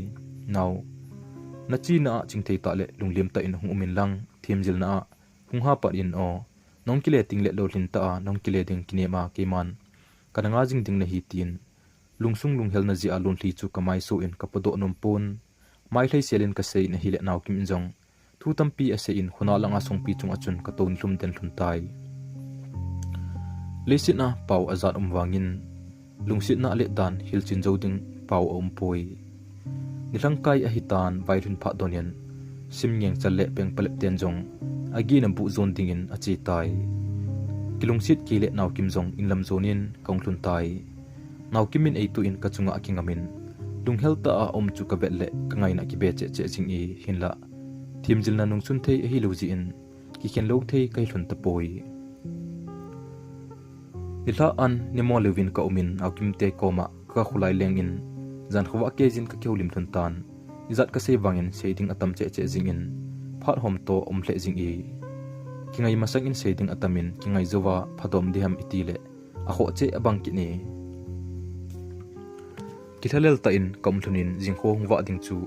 naw na chi na ching thei ta le lunglim ta in hung umin lang thimjil na hung ha pa in o nong kile ting le lo hlin ta nong kile ding kinema keman kananga jing ding na hi tin lungsung lung hel na ji alun hli chu kamai so in kapodo nom pon mai thlei selin ka sei na hi le naw kim jong thu tampi ase in khuna langa song pi chung achun ka ton hlum den hlun tai leisina pau azat umwangin lungsit na le dan hilchin joding pau om poi nilangkai a hitan vailun pha donian simnyeng challe peng palep ten jong agi na bu zon dingin achi tai kilungsit kile naw kim jong in lam zonin konghlun tai naw kimin ei tu in kachunga kingamin lunghel ta a om chu ka belle kangai na ki be che che jing e hinla thimjil na nung chun thei hi lo ji in ki khen lo thei kai hlun ta poi ila an nemo levin ka umin akim te koma ka khulai leng in zan khwa ke jin ka keu lim thun tan izat ka sei wangin seiding atam che che jing in phat hom to hle jing i kingai masang in seiding atamin kingai zowa phadom diham itile a kho che abang ki ni kithalel ta in komthunin jingkho hungwa ding chu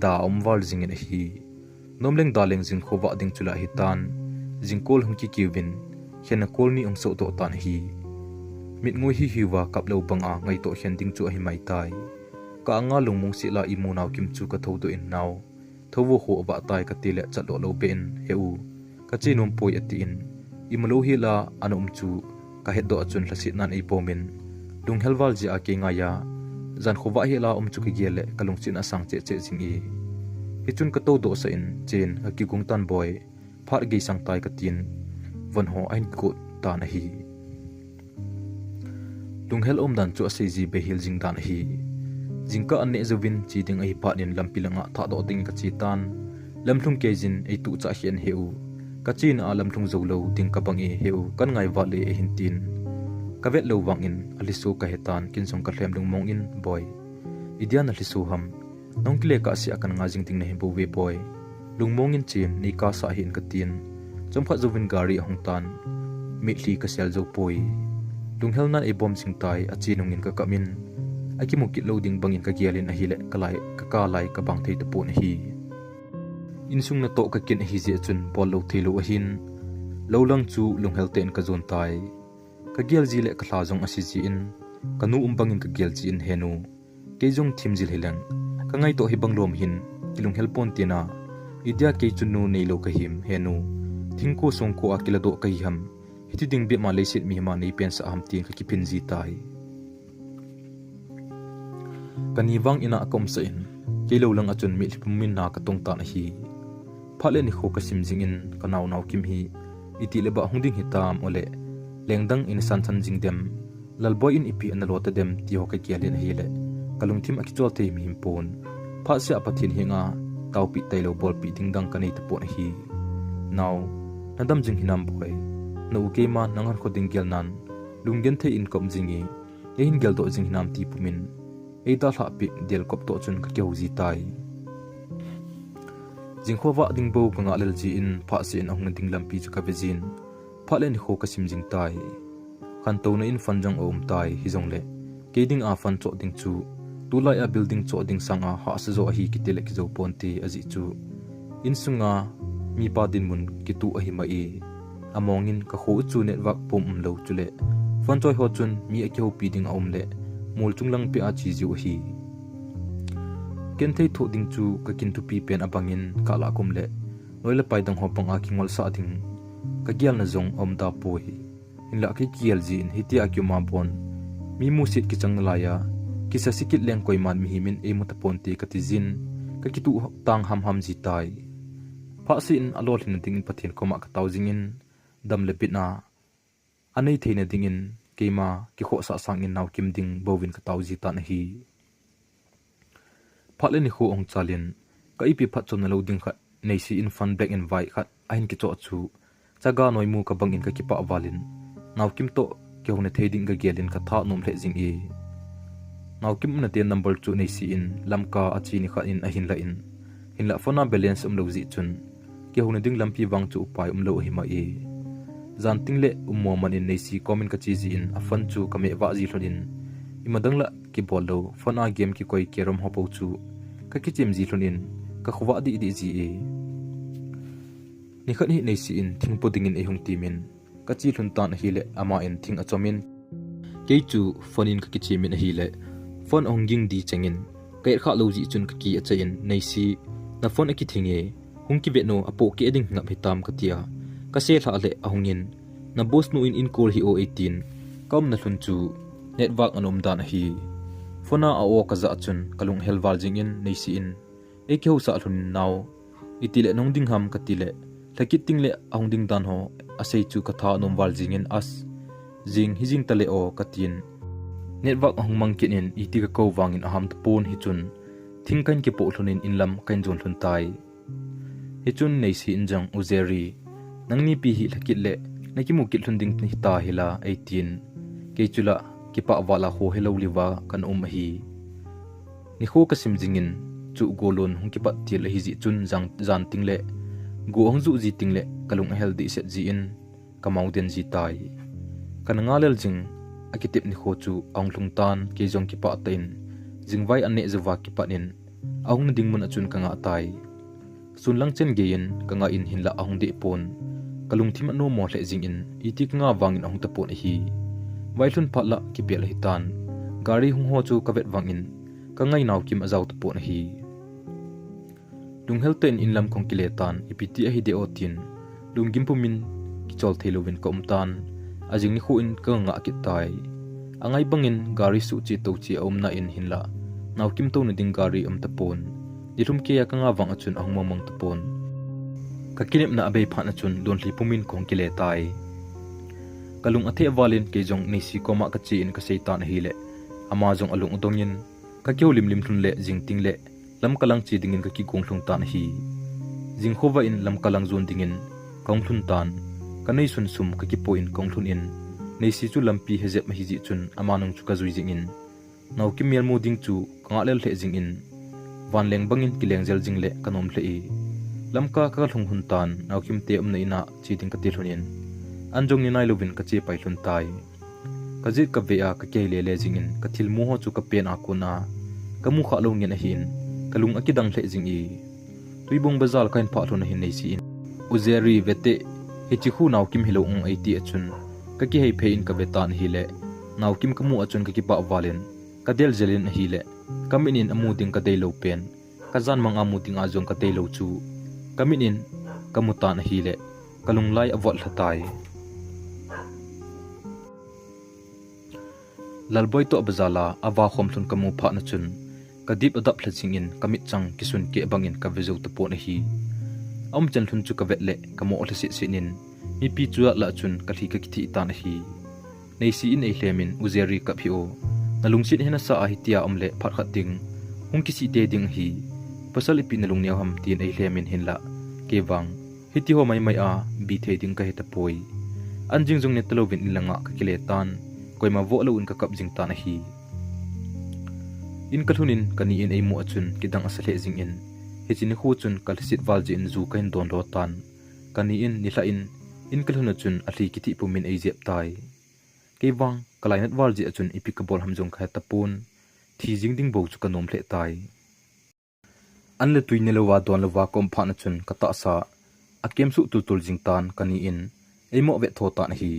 da omwal jingin hi nomleng daleng jingkho wa ding chula hi tan jingkol hungki kiwin khena kolni ongso to tan hi mitngoi hi hiwa kaplo banga ngai to hian ding chu hi mai tai ka anga lungmung sila imunaw kim chu ka thodo in naw thowo ho ba tai ka tile chalo lo pen heu ka chinum poi ati in imlo hi la anum chu ka heddo achun hlasit nan ei pomin lung helwal ji a ke nga ya zan khowa hi la chu ki gele kalung chin asang che che jing i hichun ka to do sa in chen ki kung tan boy phar ge sang tai ka tin von ho ain ko ta na hi lung hel dan chu ase ji be hil jing dan hi jingka anne zawin chi ding ai pa nin lampilanga tha do ding ka chi tan lamlhung ke jin ei tu cha hian heu ka chin a lamlhung Joulou ding ka bangi heu kan ngai wa le hin tin ka vet lo wangin alisu ka hetan kin song ka hlem lung mong in boy idian alisu ham nongkle ka si akan nga jing ting na himbo we boy lungmong in chin ni ka sa hin ka tin chomkha zawin gari hong tan mitli ka sel zo poi lunghel nan e bom sing tai achi nungin ka kamin aki mukit loading bangin ka gialin a hile kalai ka lai ka bang thei te pon hi insung na to ka kin hi je chun bol lo thilo a hin lolang chu lunghel ten ka zon tai ka gial ji le ka hla jong asi ji in kanu bangin ka gial ji in henu ke jong thim jil hilang ka ngai to hi banglom hin kilung helpon tina idia ke chunu nei lo ka him henu thingko songko akila do ka hi ham hiti ding be ma leisit mi ma nei pen sa ham tin ka kipin ji tai kaniwang ina akom sa in kelo lang achun mi min na ka tong ta na hi phale ni kho ka sim jing in kanaw naw kim hi iti leba hungding hitam ole lengdang in san chan jing dem lalboy in ipi analota dem ti ho ka kialin hi le kalung thim akichol te mi himpon pha sia apathin hinga taupi tailo bol pi dingdang kanei te pon hi now nadam jing hinam boy no ke ma nangan kho ding gel nan lungen the in kom jingi ehin gel do jing hinam ti pumin eita hla pi del kop to chun ka keu ji tai jingkho wa ding bo ka nga lel ji in pha sin ong ding lampi chu ka vejin pha le ni kho ka sim jing tai khan to na in fan jang om tai hi jong le ke ding a fan cho ding chu tulai a building cho ding sanga ha sa zo hi ki tele ki zo ponti aji chu in sunga mi pa din mun ki tu a hi ma e amongin ka kho chu network pom lo chule fan choi ho chun mi a keu pi ding om le mul chunglang pe a chi ju hi ken thei tho ding chu ka kin tu pi pen abangin ka la kum le noile pai dang ho pang a kingol sa ding ka gial na zong om da poi in la ki kiel jin hiti a kyuma bon mi mu sit ki chang la ya ki sa sikit leng koi man mi himin e mutapon ti ka ti jin ka ki tu tang ham ji tai pha sin alol hin ding pathin koma ka taw jing in dam le pitna anei theina ding in keima ki kho sa sang in naw kim ding bowin ka taw ji ta na hi phale ni kho ong chalin ka ipi phat chon na lo ding kha nei si in fun back and vai khat ahin ki cho chu chaga noi mu ka bangin ka ki pa walin naw kim to ke hone theding ga gelin ka tha nom le jing e naw kim na te number chu nei si in lamka achi ni kha in ahin la in la phone balance lo ji chun ke hone ding lampi wang chu upai lo hi ma e zanting le ummo man in nei si comment ka chi ji in afan chu kame wa ji hlodin imadang la ki bolo phone a game ki koi kerom hopo chu ka ki chem ji hlodin ka khwa di ji e ni khat hi nei si in thingpo ding in e hung timin ka chi hlun tan hi le ama in thing achomin ke chu phone in ka ki chimin hi le phone ongging di chengin kai kha lo ji chun ka ki achain nei si na phone a ki thinge hung ki ve no apo ke ding ngap hitam ka tia ka se hla le ahungin na boss nu in call hi o 18 kam na hlun chu network anom dan hi phone a o ka za chun kalung helwal jing in nei si in e ke ho sa hlun naw itile nong ding ham ka tile thakit ting le ahung ding dan ho asei chu ka tha nom wal jing in as jing hijing tale o ka tin network ahung mangkin in iti ka ko wangin aham ta pon hi chun thingkan ke po hlunin inlam kain jon hlun tai hi chun nei si injang uzeri nangni pi hi thakit le naki mukit hlunding ni ta hila 18 ke chula ki pa wala ho hello liwa kan hi ni kho kasim jingin chu golon hung ki pat til hi ji chun zan tingle go hong zu ji tingle kalung healthy set ji in kamau den ji tai kan ngalel jing akitip ni kho chu anglung tan ke jong ki pa tain jingwai ane zawa ki panin ahung ding mun achun kanga tai sunlang chen gein kanga in hinla ahung de pon kalung thim no mo hle jing in itik nga wangin ahung ta pon hi wailun phala ki pel hi tan gari hung ho chu kavet wangin kangai naw kim azaw ta pon hi lunghel ten in lam khong kiletan ipiti a hi de otin lungim pumin ki chol thelovin kom tan ajing ni khu in ka nga ki tai angai bangin gari su chi to chi omna in hinla naw kim to na ding gari ta pon dirum ke ya ka nga wang achun ahung mong ta pon ka kinep na abei phan achun don hli pumin khong kile tai kalung athe walin ke jong nei si koma ka chi in ka seitan hi le ama jong alung udongin ka kyo lim thun le jing ting le lam kalang chi dingin ka ki kong thlung tan hi jing khowa in lam kalang zon dingin kong thlun tan ka nei sun sum ka ki po in kong thlun in nei si chu lampi hezep ma hi ji chun ama nong chu ka zui jing in naw ki mel mo ding chu ka lel the jing in van leng bangin ki leng zel jing le kanom hle i lamka ka thlung hun tan naw kim te na ina chi ding ka ti thlunin anjong ni nai lovin ka che pai hlun tai ka jit ka ve a ka ke le le jing in ka thil mu ho chu ka pen a kuna ka mu kha lo ngen a hin kalung akidang hle jing i tuibong bazal kain pha thon hin nei si in uzeri vete hichi khu naw kim hilo ung ai ti achun ka ki hei phe in ka vetan hi le naw kim ka mu achun ka ki pa walen ka del zelin hi le kaminin amu ding ka dei lo pen ka zan mang amu ding a jong ka dei lo chu kaminin kamutan hi le kalung lai awal thatai lalboy to bazala awa khom thun kamu pha na chun kadip adap thlaching in kamit chang kisun ke bangin ka vezo to pon hi om chan thun chu ka vetle kamo hlasi sinin mi pi chu la chun ka thi ka kithi tan hi nei si in ei hlemin uzeri ka phio na lungsit hena sa a hitia omle phat khat ding hung ki si te ding hi pasal ipi na lungniaw ham tin ei hlemin hinla ke wang hiti ho mai mai a bi the ding ka heta poi anjing jung ne talovin ilanga ka kile tan koima vo lo un ka kap jing tan hi in kathunin kani in ei mu achun kidang asale jing in hechini khu chun kalsit walji in zu kain don ro tan kani in nila in kalhuna chun athi kiti pumin ei jep tai kewang kalainat walji achun ipikabol hamjong kha tapun thi jingding bo chu kanom hle tai anle tuine lowa don lowa kom phana chun kata sa akem su tul jingtan kani in eimo ve tho ta hi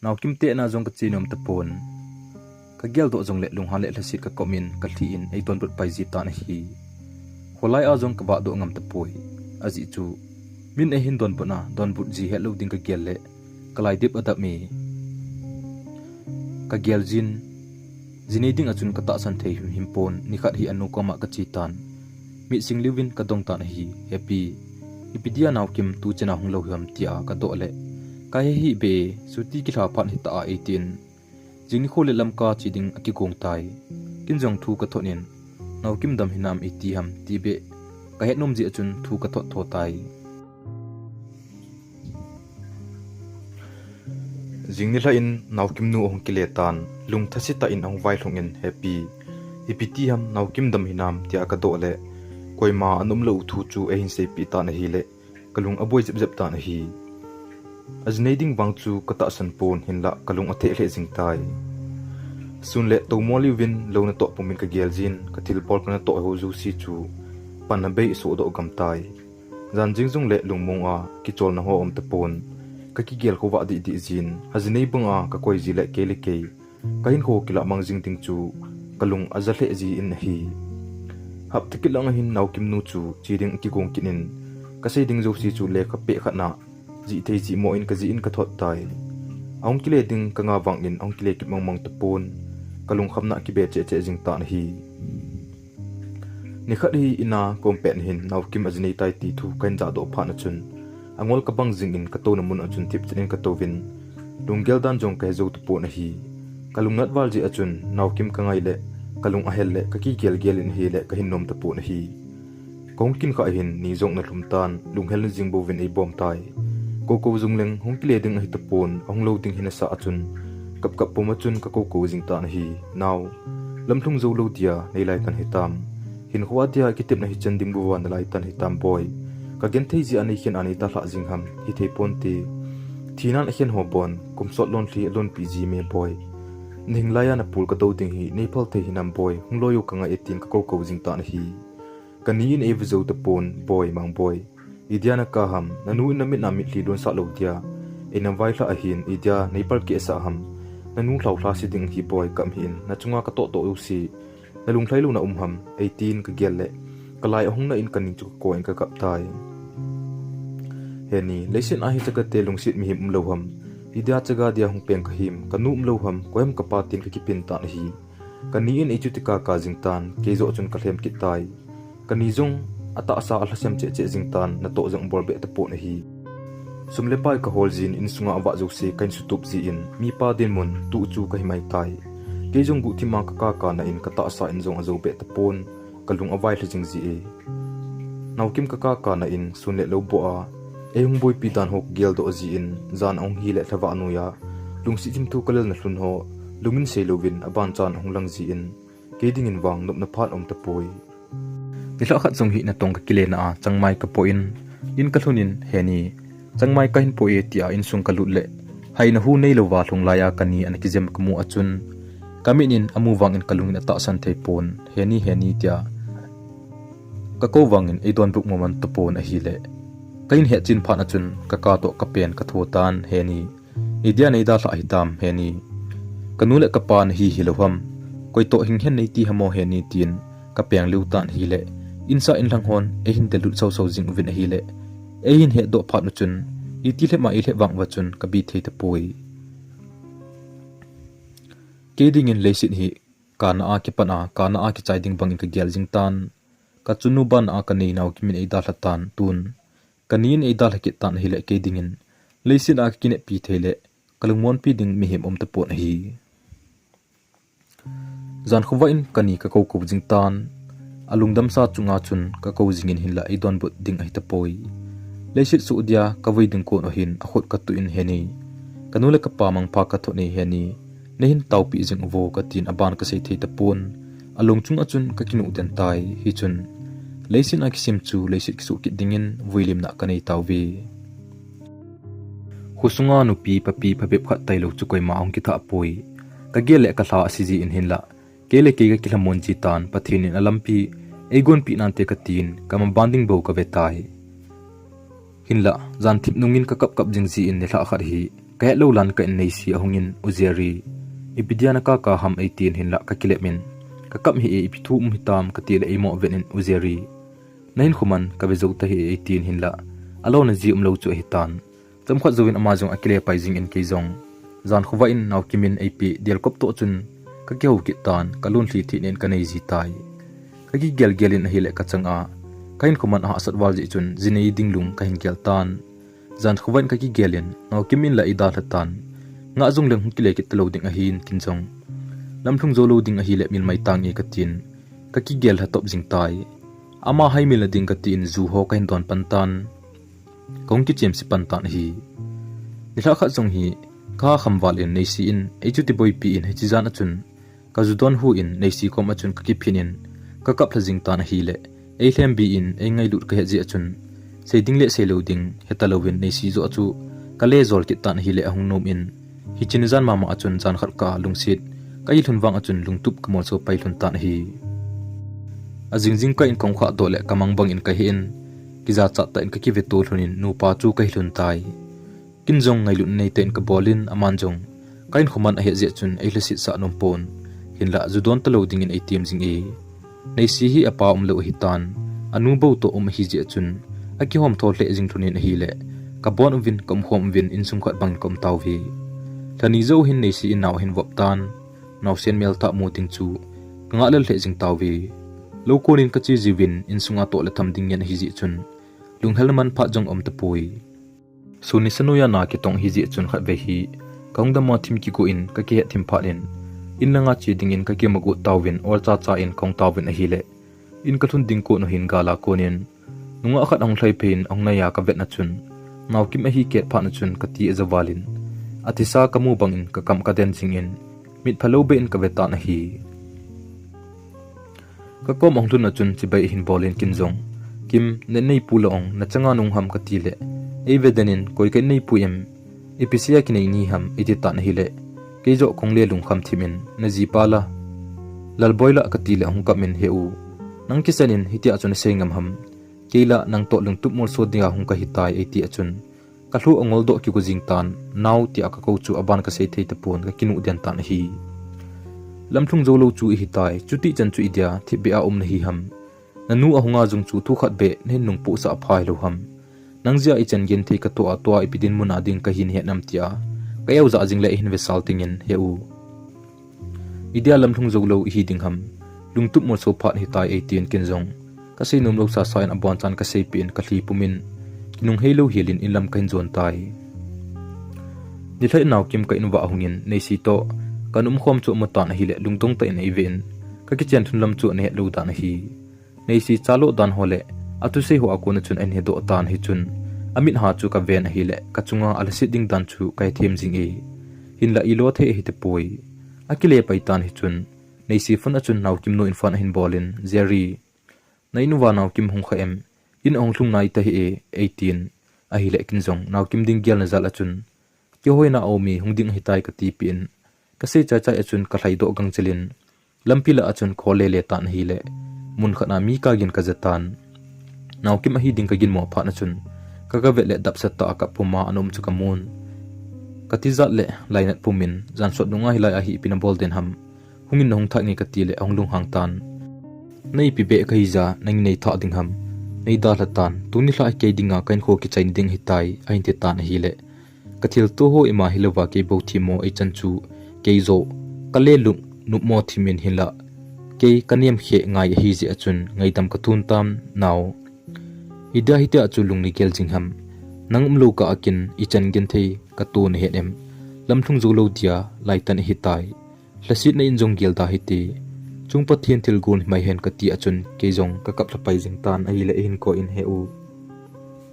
naw kimte na jong ka chinom tapon ka gel do jong le lungha le hlasit ka komin ka thi in ei ton but pai ji ta hi holai a jong ka ba do ngam tapoi aji chu min e hin don bana don but ji hello ding ka gel le kalai dip adap mi ka gel jin jiniding achun kata san thei himpon nikhat hi anu koma ka chitan mi singliwin ka dong tan hi happy ipidia naw kim tu chena hung lo hiam tia ka do le ka hi be suti ki tha phan hi ta 18 jing khole lam ka chiding aki gong tai kin jong thu ka thonin naw kim dam hinam 80 ham ti be ka het nom ji achun thu ka tho tai jingni la in nawkim nu ong kiletan lung thasita in ong vai hlungin happy ipiti ham nawkim dam hinam tia ka dole koima anum lo thu chu e hin se pi ta na hi le kalung aboi jep ta na hi aznading wang chu kata san pon hinla kalung athe hle jing tai sunle to moli win lo na to pumin ka geljin ka thil pol kana to ho ju si chu panabe so do gam tai jan jing jung le lungmong a ki chol na ho om ta pon ka ki gel ko wa di jin haznei bunga ka koi ji le ke kahin ko kila mang jing ting chu kalung azale ji in hi hap tikilang hin naw kim nu chu chiring ki gong kinin ka sei ding jo si chu le ka pe khana ji thei ji mo in ka ji in ka thot tai ong kile ding ka nga wang in ong kile ki mong ta pon kalung khamna ki be che jing ta na hi ni khat hi ina kompen hin naw kim ajnei tai ti thu kain ja do pha na chun angol ka bang jing in ka to na mun achun tip chen ka to win lungel dan jong ka zo tu po na hi kalung nat wal ji achun naw kim ka ngai le kalung ahel le ka ki gel in hi le ka hin nom ta po na hi kong kin kha hin ni jong na thum tan lunghel jing bo win ei bom tai ko jung leng hong kile ding hi ta pon ong lo ding hin sa achun kap pom achun ka ko jing ta na hi naw Lamlhung Joulou dia nei lai tan hitam hin khwa dia kitip na hi chanding buwan lai tan hitam boy ka gen thei ji ani hian ani ta hla jingham hi thei ponti thinan hian ho bon kumsot lon thli lon pg me boy ning laya na pul ka do ding hi nei phal thei hinam boy hungloyu kanga etin ka ko jing ta na hi kanin e vzo te pon boy mang boy idiana ka ham nanu na mit na mit li don sa lo dia enam vai hla a hin idia nei par ke sa ham nanu hlau hla si ding hi boy kam hin na chunga ka to u si na lung thlai lu na ham 18 ka gel le kalai hung na in kaning chu ko en ka kap tai heni lesin a hi chaka te lungsit mi him lo ham idia chaga dia hung pen ka him kanum lo ham koem ka patin ka kipin ta hi kani in echutika ka jingtan ke zo chun ka hlem ki tai kani jong ata asa alhasem che jingtan na to jong borbe te po na hi sumle pai ka holjin in sunga awa jo se kain sutup ji in mi pa din mun tu chu ka himai tai ke jong gu thima ka na in kata asa in jong azo be te pon kalung awai hlijing ji e naukim ka na in sunle lo bo a e hung boy pi dan hok gel do ji in zan ong hi le thawa anu ya lungsi tim thu kalal na hlun ho lumin se lovin aban chan ong lang ji in ke ding in wang nop na phat om te poi nila khat jong hi na tong ka kile na a changmai ka po in ka hlunin heni changmai ka hin po e tia in sung ka lut le haina hu nei lo wa thlung laya kani an ki jem kamu achun kaminin amu wang in kalungin ata san thei pon heni tia ka ko wangin e don buk moment to pon a hi le kain he chin phan achun ka to ka pen ka thotan heni idia nei da hla hitam heni kanule ka pan hi hiloham koi to hing hen nei ti hamo heni tin ka peng liu tan hi le insa in lang hon e hin delut so jing vin hi le e hin he do phat nu chun i ti le ma i le wang wa chun ka bi thei te poi ke ding in lesin hi kana a ki pana kana a ki chai ding bang in ka gel jing tan ka chunu ban a ka nei naw ki min e da hlatan tun kanin e da hlaki tan hi le ke ding in lesin a ki ne pi theile kalungmon pi ding mi hem om te pon hi zan khuwa in kani ka ko jing tan alungdam sa chunga chun ka ko jingin hinla i don but ding ai ta poi lesit su dia ka voi ding ko no hin a khot ka tu in heni kanule ka pamang pa ka thoni heni nehin taupi jing vo ka tin aban ka sei thei ta pon alung chung achun ka kinu ten tai hi chun leisin a kisim chu leisit ki su ki dingin voilim na kanei tawvi husunga nu pi papi phapep khat tailo chu koi ma ong ki tha poi ka gele ka thla asiji in hinla kele ke ga kilamon chi tan pathin in alampi egon pi nan te ka tin kam banding bo ka vetai hinla zan thip nungin ka kap jing ji in ne thla khat hi ka lo lan ka in nei si ahungin uzeri ibidiana ka ham 18 hinla ka kilemin ka kap hi e pithu hitam ka tile emo venin uzeri nain khuman ka bezo ta hi 18 hinla alona ji lo chu hitan chamkhat zowin amazong akile paijing in keizong zan khuwa in naw kimin ap dial kop to chun ka keu ki tan kalun thli thi nen kanei ji tai ka gi gelin hi le ka changa kain khuman a asat wal ji chun jinei dinglung ka hin gel tan zan khuwan ka gi gelin naw kimin la ida thatan nga zung leng ki le ki tlo ding a hin kinchong lamlhung Joulou ding a hi le mil mai tang e ka tin ka ki gel ha top jing tai ama hai mil ding ka tin zu ho kain don pantan kong ki chem si pantan hi nila kha jong hi kha khamwal in nei si in echuti boy pi in hechi zan achun ka judon hu in nei si kom achun ka ki phinin ka kap thajing tan hi le e hlem bi in e ngai lut ka he ji achun seiding le seloding hetalowin nei si zo achu ka le zol ki tan hi le ahung nom in hi chinzan mama achun chan khal ka lungsit kai thun wang achun lungtup kmol so pai thun tan hi ajingjing ka in kong kha dole kamang bang in ka hi in kiza cha ta in ka ki veto thunin nu pa chu kai thun tai kinjong ngai lut nei ten ka bolin amanjong kain khuman a he je chun ei hlesit sa nom pon hinla judon talo ding in atm jing e nei si hi apa lo hitan anu bo to hi je chun aki hom thol le jing thunin hi le ka bon vin kom hom vin in sum khat bang kom taw vi thani zo hin nei si in naw hin wop tan naw sen mel ta mu ting chu nga lel le jing taw vi lo konin ka chi jiwin in sunga to le tham ding yan hi ji chun lunghelman pha jong om ta pui suni sanuya na ki tong hi ji chun khat ve hi kaungda ma thim ki ko in ka ke thim pha in langa chi ding in ka ke magu tawin or cha in kong tawin a hi le in ka thun ding ko no hin gala konin nunga khat ong thlai pein ong na ya ka vet na chun naw kim a hi ke pha na chun ka ti azawalin atisa kamu bang in ka kam ka den jing in mit phalo be in ka veta na hi ka kom ong thun achun chibai hin bolin kinjong kim ne nei pulong na changa nung ham katile evedenin koi ke nei puem episia kinai ni ham iti tan hile keijo kongle lung kham thimin na jipala lalboila katile ong kamin heu nang kisanin hiti achun sengam ham keila nang to lung tup mol so dia hung ka hitai eti achun kalu ongol do ki ko jingtan naw ti aka ko chu aban ka sei thei te pon ka kinu den tan hi lamthung Joulou chu hitai chuti chan chu idia thi be a na hi ham nanu ahunga jung chu thu khat be nen nung pu sa phai lo ham nangjia I chan gen thei ka to atwa ipidin muna ding ka hin he nam tia kayaw za jing le hin ve saltingin heu idia lamthung Joulou hi ding ham lungtup mo so phat hitai 18 kinjong kasi num lo sa sain abon chan ka sei pin ka thli pumin kinung helo hilin inlam kain zon tai ni thai naw kim ka inwa hungin nei si to kanum khom chu matan hi le lungtong ta in evin ka ki chen thun lam chu ne lo dan hi nei si chalo dan hole atu se ho akona chun en he do tan hi chun amit ha chu ka ven hi le ka chunga alsi ding dan chu kai them jing e hin la ilo the hi te poi akile pai tan hi chun nei si fun achun naw kim no in fan hin bolin zeri nainu wa naw kim hung kha em in ong thlung nai ta hi e 18 a hi le kinjong naw kim ding gel na zal achun ki hoina omi hungding hitai ka ti pin ka se cha cha achun ka thlai do gang chelin lampila achun khole le tan hi le mun khana mi ka gin ka jatan naw kim a hi ding ka gin mo pha na chun ka ga ve le dap sat ta ka puma anom chu ka mun ka ti zat le lainat pumin jan sot nunga hilai a hi pina bol den ham hungin nong thak ni ka ti le ong lung hang tan nei pi be ka hi za nang nei tha ding ham nei da latan tuni hla ke dinga kain kho ki chain ding hitai ain te tan hi le kathil to ho ima hilowa ke bo thimo ai chanchu keizo kale lung nup mo thimin hila ke kaniam khe ngai hi ji achun ngaidam ka thun tam naw ida hite achu lung ni kel jingham nangum lo ka akin ichan gen thei ka tu ne hedem lamthung Joulou dia laitan hitai hlasit na injong gel da hiti chungpa thien thil gun mai hen ka ti achun keijong ka kap thapai jingtan ai le hin ko in heu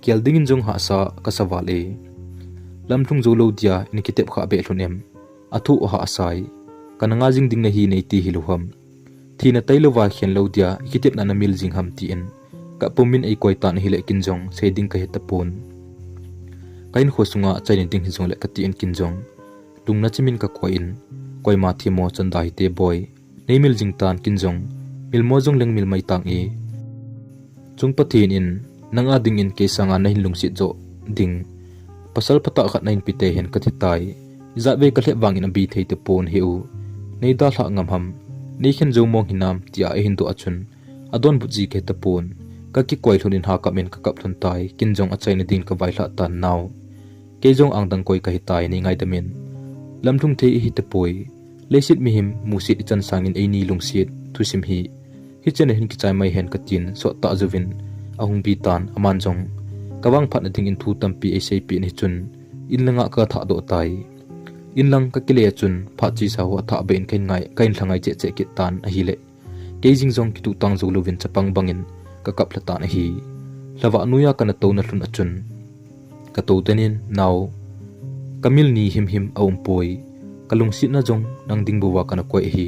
kel ding injong ha sa ka sawal e lamthung Joulou dia in kitep kha be thunem athu ha asai kananga jing ding na hi nei ti hiluham thina tailowa khen lo dia kitep na namil jing ham ti en ka pumin ei koi tan hi le kinjong seding ka hetapon kain khosunga chain ding hi jong le ka ti en kinjong tungna chimin ka koin koi ma thimo chandai te boy neimil jingtan kinjong milmo jong leng mil mai tang e chungpa thin in nanga ding in ke sanga na hin lungsit jo ding pasal pata khat nain pite hen kathitai zabe ka hle wangin abi thei te pon heu nei da hla ngam ham nei khen zo mong hinam tia e hin do achun adon buji ke te pon ka ki koi thunin ha ka men ka kap thun tai kinjong achai na din ka vai hla tan naw ke jong ang dang koi ka hitai nei ngai damin lamthung thei hi te poi lesit mihim musit chan sangin eini lungsit thusim hi hichen hin ki chai mai hen katin so ta juvin ahung bi tan aman jong kawang phat na ding in thu tampi e sei pi ni chun in langa ka tha do tai in lang ka kile chun pha chi sa ho tha ben kain ngai kain thangai che che ki tan a hi le keijing jong ki tu tang Joulou win chapang bangin ka kap la tan hi lawa nuya kana to na hlun achun ka to tenin naw kamil ni him aum poi kalung sit na jong nang ding buwa kana koi hi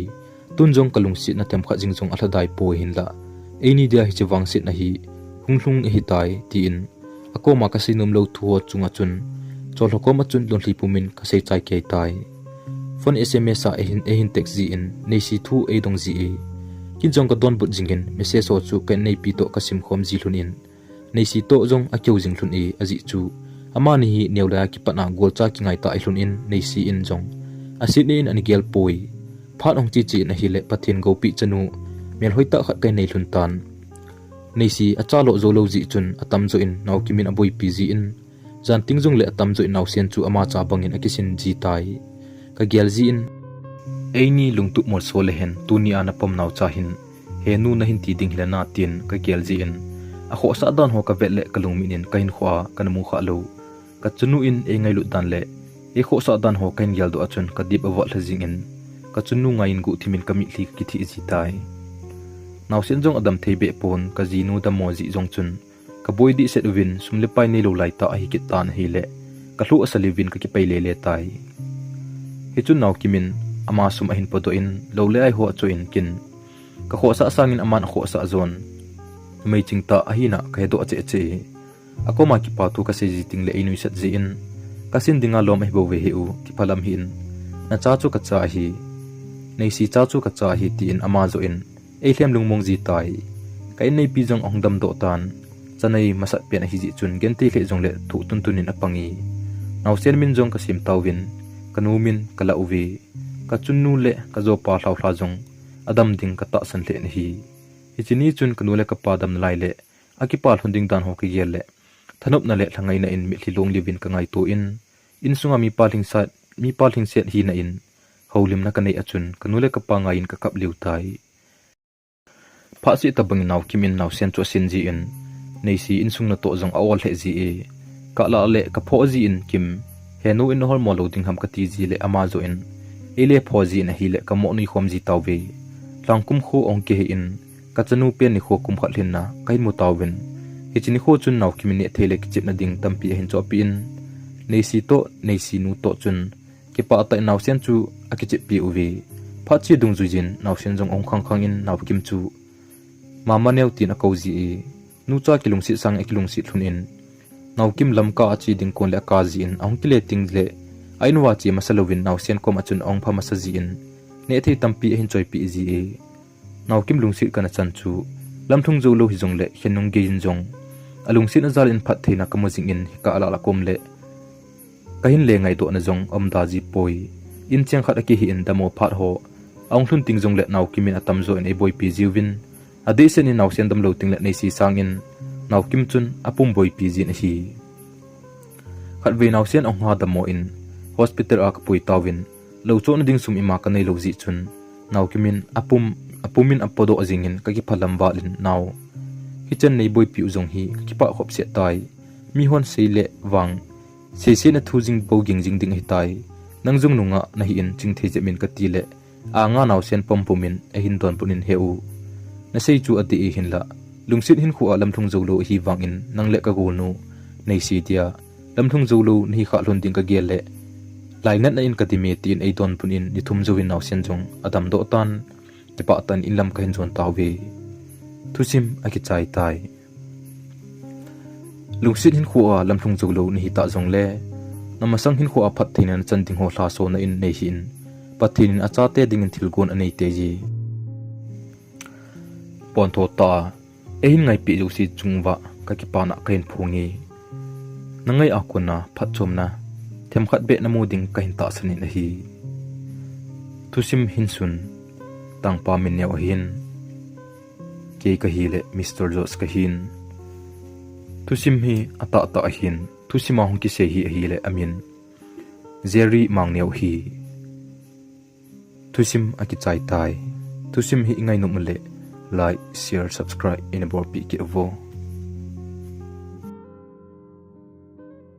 tun jong kalung sit na tem kha jing jong athadai poi hin la eini dia hi chawang sit na hi hunglung hi tai ti in ako ma ka sinum lo thuo chunga chun chol ko ma chun lon hlipumin ka sei chai ke tai phone sms a ehin text ji in nei si thu e dong ji e ki jong ka don but jingin message so chu ka nei pi to ka sim khom ji lun in nei si to jong a kyau jing lun e aji chu amani hi neula ki pana gol cha ki ngai ta lun in nei si in jong asinin ani gel poi phat ong chi chi na hi le pathin go pi chanu mel hoita khat kai nei lun tan nei si achalo Joulou ji chun atam zo in naw kimin aboi pi ji in jan tingjung le atam zo naw sen chu ama cha bangin akisin ji tai ka gel ji in eini lungtu mor so le hen tuni ana pom naw cha hin he nu na hin ti ding hlana tin ka gel ji in a kho sa dan ho ka vet le kalung min in kain khwa kanmu kha lo ka chunu in e ngai lu dan le e kho sa dan ho kain gel do achun ka dip awal hajing in ka chunu ngain gu thimin kami thli ki thi ji tai naw sen jong adam thei be pon ka jinu da mo ji jong chun ka boy di set win sumle pai nei lo lai ta hi ki tan hi le ka hlu asali win ka ki pai le le tai hi chun naw kimin ama sum ahin podo in lo le ai ho cho in kin ka kho sa sangin aman kho sa zon mai chingta ahina ka do che che ako ma ki pa tu ka se jiting le inui sat ji in kasin dinga lom e bo we he u ki phalam hin na cha chu ka cha hi nei si cha chu ka cha hi ti in ama zo in e hlem lungmong ji tai ka in nei pi jong ong dam do tan chanai masat pen hi ji chun genti khe jong le thu tun tunin apangi naw sen min jong ka sim tawin kanumin kala uvi ka chunnu le ka zo pa hlau hla jong adam ding ka ta san le hi hichini chun kanule ka pa dam lai le akipal hunding dan ho ki yel le thanop na le thangai na in mi thlilong livin ka ngai to in sunga mi paling set hi na in holim na kanei achun kanule ka pa ngai in ka kap liu tai pha si tabang naw kimin naw sen cho sin ji in nei si in sung na to jong awol he ji e ka la le ka pho ji in kim henu in hol mo loading ham ka ti ji le ama zo in ele pho ji na hi le ka mo ni khom ji taw ve langkum kho ong ke in ka chanu pen ni kho kum khat lin na kai mu tawin hichini kho chun naw kimin ne thele ki chip na ding tampi hin cho pi in nei si nu to chun ki pa ta naw sen chu aki chip pi uvi pha chi dung ju jin naw sen jong ong khang in naw kim chu mama neu tin a ko ji e nu cha kilung si sang ekilung si thun in naw kim lam ka achi ding kon le ka ji in ong kile ting le ainwa chi masalovin naw sen kom achun ong pha masa ji in ne thei tampi hin choi pi ji e naw kim lung si kana chan chu lamthung Joulou hi jong le henung ge jin jong alung sin azal in phat theina kamojing in ka ala la kom le kahin le ngai do na jong omda ji poi in cheng khat ki hi in damo phat ho ong thun ting jong le naw kimin atam zo in e boy pi jiwin ade sen in naw sen dam lo ting le nei si sang in naw kim chun apum boy pi jin hi khat ve naw sen ong ha damo in hospital ak pui tawin lo cho na ding sum ima ka nei lo ji chun naw kimin apumin apodo azingin kaki phalam walin naw hichen nei boy pi uzong hi ki pa khop se tai mi hon seile wang se na thujing boging jing ding hi tai nangjung nunga na hi in chingthei jemin ka ti le anga naw sen pompumin a hin don punin heu na sei chu ati e hin la lungsit hin khu alam thung Joulou hi wang in nang le ka gol nu nei si tia lamthung Joulou ni kha hlon ding ka gel le lainat na in kadimi tin ei don punin ni thum jowin naw sen jong adam do tan tipa tan inlam ka hin zon tawe Thusim aki chai tai lungsit hin khuwa lamthung Joulou ni ta jong le namasang hin khuwa phat thinan chanding ho hla so na in nei hin pathin acha te ding in thilgon anei te ji pon tho ta e hin ngai pi josi chungwa ka ki pana kain phungi nangai akuna phat chomna them khat be namu ding ka hin ta sanin na hi Thusim hin sun Tangpa Minneo hin ke ka hi le Mr. Jos ka hin Thusim hi ata ta hin Thusima hong ki se hi le amin Jerry mangneo hi Thusim aki chai tai Thusim hi ngai num le like share subscribe in a bor pi ki vo